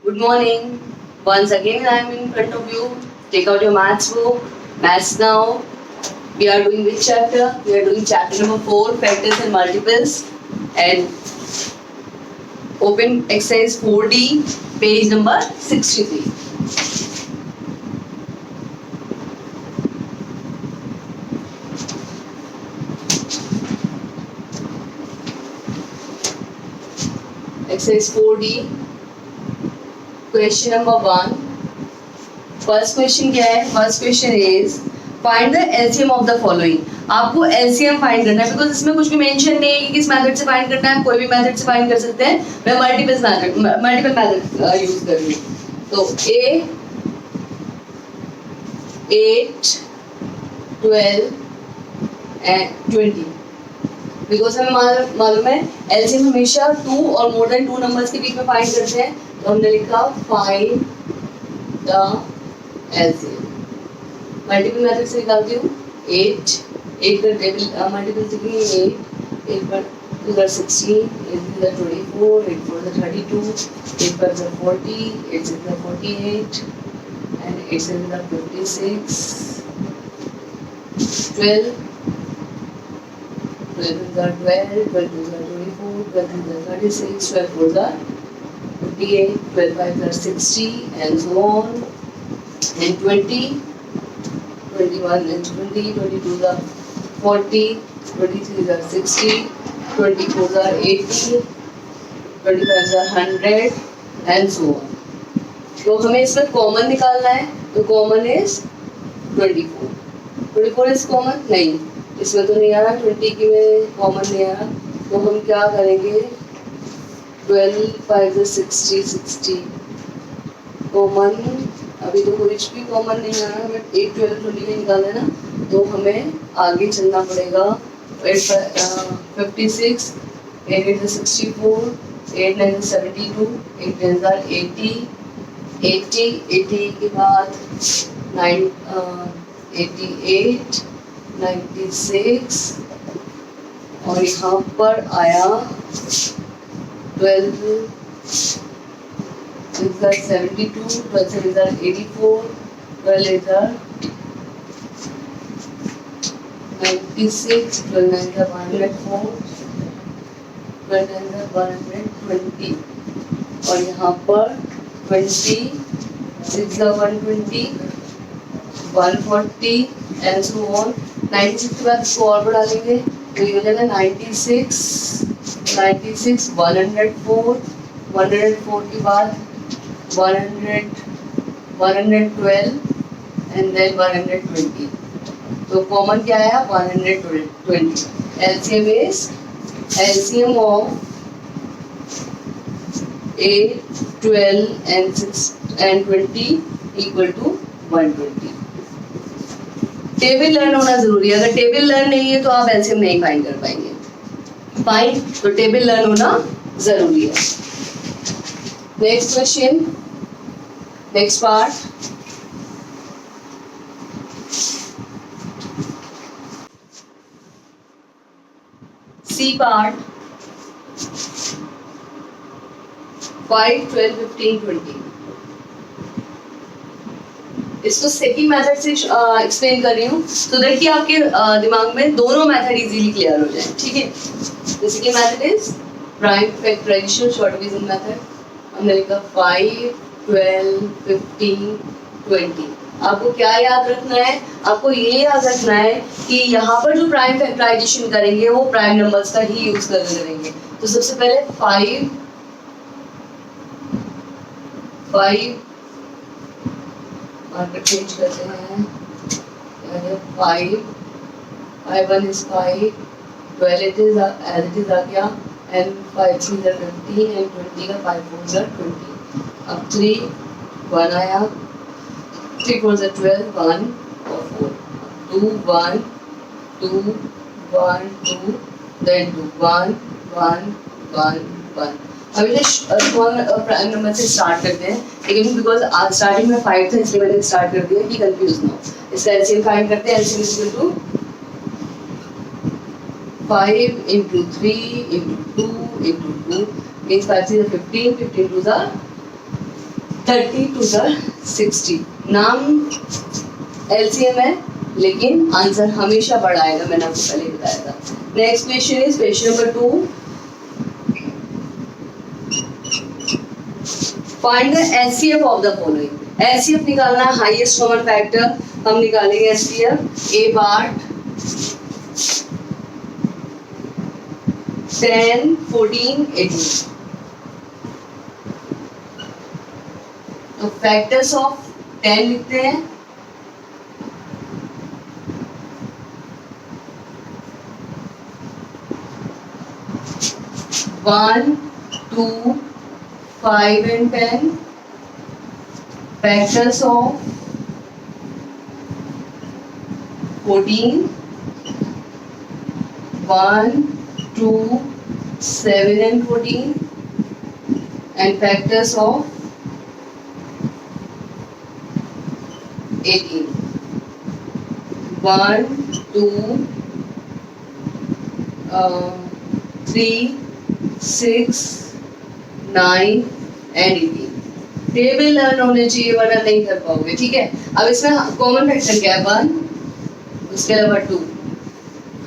Good morning. Once again, I am in front of you. Take out your maths book. Maths now. We are doing which chapter? We are doing chapter number 4, factors and multiples. And open exercise 4D, page number 63. Exercise 4D, question number 1. First question क्या है? First question is find the LCM of the following. आपको LCM find करना है, because इसमें कुछ भी mention नहीं है कि किस मेथड से फाइंड करना है। कोई भी मेथड से फाइंड कर सकते हैं। मैं मल्टीपल मेथड यूज कर रही हूँ। तो 8 12 एंड 20, बिकॉज हमें मालूम है एलसीएम हमेशा 2 और मोर देन 2 नंबर्स के बीच में फाइंड करते हैं। तो हमने लिखा find the LCM. Multiple method से निकालती हूँ। 8 का टेबल मल्टीपल लिखेंगे। 8 पर 2 are 16, 8 is 24, 8 4 is 32, 8 5 is 40, 8 6 is 48, and 8 7 is 56, 12, 12 is 12, 12 is 24, 12 is 36, 12 4 is 58, 12 5 is 60, and so on. And 20, 21 and 20, 22 are 40, 23 are 60, 24 are 80, 25 are 100, and so on. तो हमें इसमें common निकालना है। तो कॉमन इज 24। 24 इज कॉमन नहीं, इसमें तो नहीं आ रहा। 20 की में कॉमन नहीं आ रहा। तो हम क्या करेंगे? 12 5 is 60, 60 कॉमन। अभी तो कुछ भी कॉमन नहीं आ रहा। हमें 8 12 20 का निकालना है ना, तो हमें आगे चलना पड़ेगा। 56, 8 8 is 64, 8 9 is 72, 8 10 are 80, 80 के बाद 88, 96, और यहाँ पर आया 12 6 are 72, 12 7 are 84, 12 8 are 96, 12 9 are 104, 12 9 are 120, और यहाँ पर 20 6 are 120, 140 and so on। 96 के बाद इसको और बढ़ा लेंगे तो ये हो जाएगा 96, 104, 104 के बाद 100, 112 and then 120। तो कॉमन क्या आया? 120। LCM is LCM of 8 12 and 6 and 20 equal to 120। Table learn होना जरूरी है। अगर टेबल लर्न नहीं है तो आप एलसीएम नहीं फाइंड कर पाएंगे। फाइन, तो टेबल लर्न होना जरूरी है। Next question, next part. C part 5 12 15 20। इसको सेकंड मेथड से एक्सप्लेन कर रही हूँ सो दैट कि आपके दिमाग में दोनों मेथड इजीली क्लियर हो जाए। ठीक है। The second method is prime factorization short division method. हमने लिखा 5 12 15 20। आपको क्या याद रखना है? आपको ये याद रखना है कि यहाँ पर जो प्राइम फैक्टराइजेशन करेंगे वो प्राइम नंबर्स का ही यूज करेंगे। तो सबसे पहले 5 मार्कर चेंज करते हैं। 5 1 is 5, 12 it is as it is आ गया, and 5 3 are 15 and 20 का 5 4 are 20। अब 3 1 आया, 3 4 are 12, 1 और 4, 2 1 2 1 2 then 2 1 1 1 1। अभी स्मॉल प्राइम नंबर से स्टार्ट करते हैं, लेकिन बिकॉज आज स्टार्टिंग में 5 था इसलिए मैंने स्टार्ट कर दिया कि कंफ्यूज ना हो। इसका एलसीएम फाइंड करते हैं। LCM is equal to 5 into 3 into 2 into 2 means 5 is 15, 15 2s are 30 to the 60। नाम LCM है लेकिन आंसर हमेशा बड़ा आएगा, मैंने आपको पहले बताया था। Next question is question number 2। Find the HCF of the following. HCF निकालना है, हाईएस्ट कॉमन फैक्टर। हम निकालेंगे एचसीएफ ए बार 10, 14, 18। तो फैक्टर्स ऑफ 10 लिखते हैं। One, two, 5 and 10. Factors of 14, 1, 2, 7 and 14, and factors of 18, 1, 2, 3, 6, 9 and 18। Table learn होने चाहिए वरना नहीं कर पाओगे, ठीक है। अब इसमें कॉमन फैक्टर क्या है? 1, उसके अलावा 2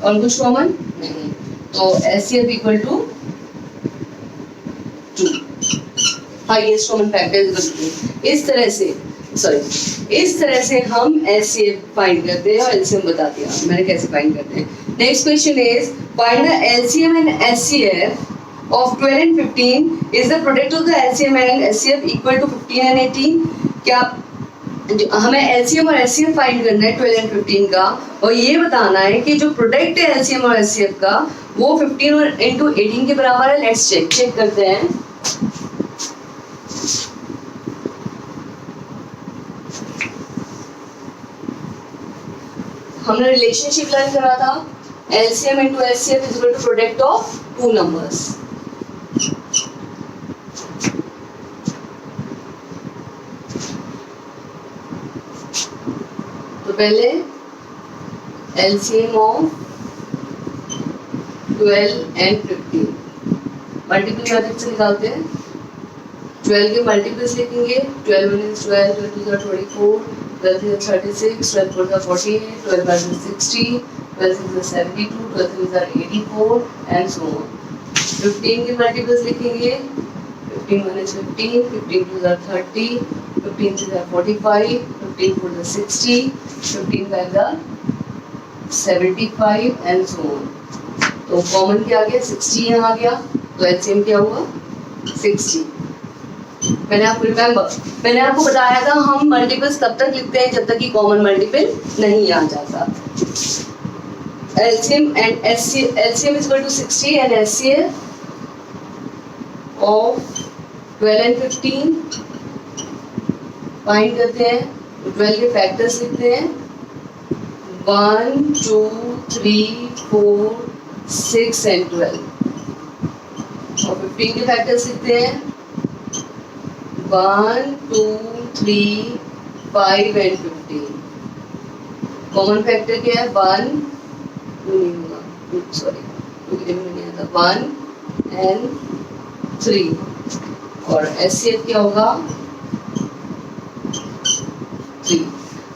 और कुछ कॉमन नहीं, तो HCF equal to 2। Highest common factor equal to. इस तरह से हम एचसीएफ फाइंड करते हैं और एलसीएम बता दिया मैंने कैसे फाइंड करते हैं। Next question is find the LCM and HCF of 12 and 15 is the product of the LCM and HCF equal to 15 and 18। क्या हमें LCM और HCF फाइंड करना है 12 and 15 का, और ये बताना है कि जो प्रोडक्ट है LCM और HCF का वो 15 और इंटू 18 के बराबर है। लेट्स चेक करते हैं। हमने रिलेशनशिप लर्न करा था, LCM into HCF is equal to product of two numbers. तो पहले LCM of 12 and 15 multiple method से निकालते हैं। 12 के मल्टीपल्स लिखेंगे। 12 × 12, 12 × 24, 12 × 36, 12 × 48, 12 × 60, 12 × 72, 12 × 84 and so on। 15 के मल्टीपल्स लिखेंगे। 15 × 15, 15 × 30, 15 × 45, 15 × 60, 15 × 75 and so on। तो कॉमन क्या आ गया? 60 यहाँ आ गया, तो एलसीएम क्या हुआ? 60। मैंने आपको बताया था हम मल्टीपल्स तब तक लिखते हैं जब तक कि कॉमन मल्टीपल नहीं आ जाता। LCM and LCM is equal to 60 and HCF of 12 and 15 find करते हैं। 12 के फैक्टर्स लिखते हैं। 1, 2, 3, 4, 6 and 12 और 15 के फैक्टर्स लिखते हैं। 1, 2, 3, 5 and 15। कॉमन फैक्टर क्या है? 1 and 3 और एचसीएफ क्या होगा? 3।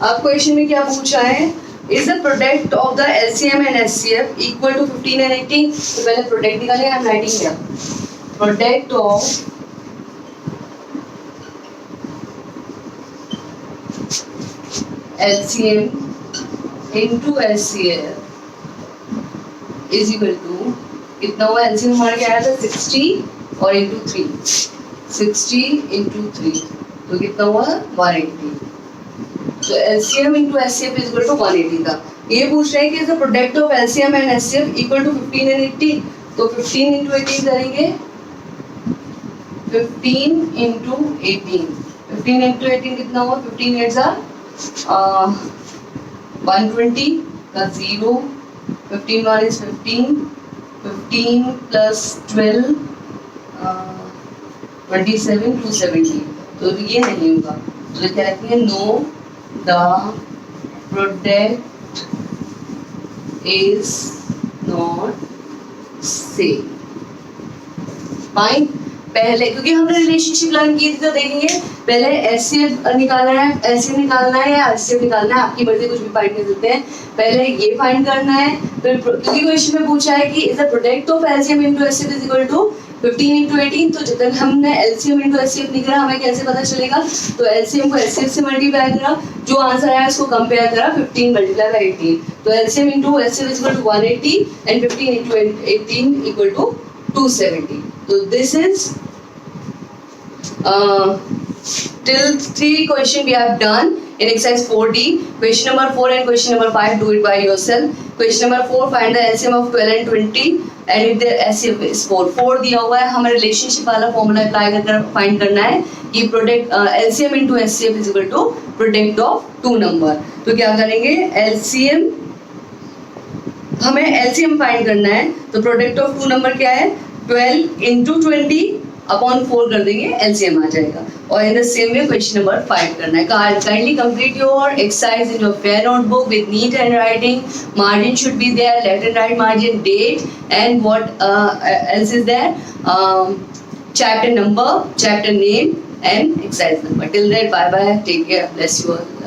अब क्वेश्चन में क्या पूछा है? Is the product of the LCM and HCF equal to 15 and 18। तो पहले प्रोडक्ट निकालेंगे। I am writing here product of LCM into HCF is equal to कितना हुआ? LCM हमारे क्या आया था? 60 और इंटू 3, 60 इंटू 3 तो कितना हुआ? 180। तो LCM into HCF is equal to 180 था। ये पूछ रहे हैं कि product of LCM and HCF equal to 15 and 18। तो 15 इंटू 18 करेंगे। 15 इंटू 18, 15 इंटू 18 कितना हुआ? 15 8 120 का 0, 15 1 is 15, 15 plus 12 27 270। तो ये नहीं होगा, तो क्या रखेंगे? Know the product is not same. Fine. पहले, क्योंकि हमने रिलेशनशिप लर्न की थी तो देखेंगे पहले एचसीएफ निकालना है, एचसीएफ निकालना है या एचसीएफ निकालना है, आपकी मर्जी, कुछ भी फाइंड कर सकते हैं। पहले ये फाइंड करना है, फिर क्योंकि क्वेश्चन में पूछा है कि is the product of LCM into HCF is equal to 15 into 18, तो जब तक हमने एलसीएम इनटू एचसीएफ निकाला हमें कैसे पता चलेगा, तो एलसीएम को एचसीएफ से मल्टीप्लाई करा, जो आंसर आया उसको कंपेयर करा 15 मल्टीप्लाई बाय 18, तो LCM into HCF is equal to 180 and 15 into 18 equal to 270. तो this is till 3 question we have done in exercise 4D. Question number 4 and question number 5 do it by yourself. Question number 4 find the LCM of 12 and 20 and if their HCF is 4 दिया हुआ है, हमें relationship वाला formula apply कर find करना है कि product LCM into HCF is equal to product of 2 number. तो क्या करेंगे, LCM, हमें LCM फाइंड करना है, तो प्रोडक्ट ऑफ 2 नंबर क्या है, 12 into 20 अपॉन 4 कर देंगे, LCM आ जाएगा। और in the same way question number 5 करना है। Kindly complete your exercise in your fair notebook with neat handwriting, margin should be there, left and right margin, date and what else is there, chapter number, chapter name and exercise number. Till then, bye bye, take care, bless you all.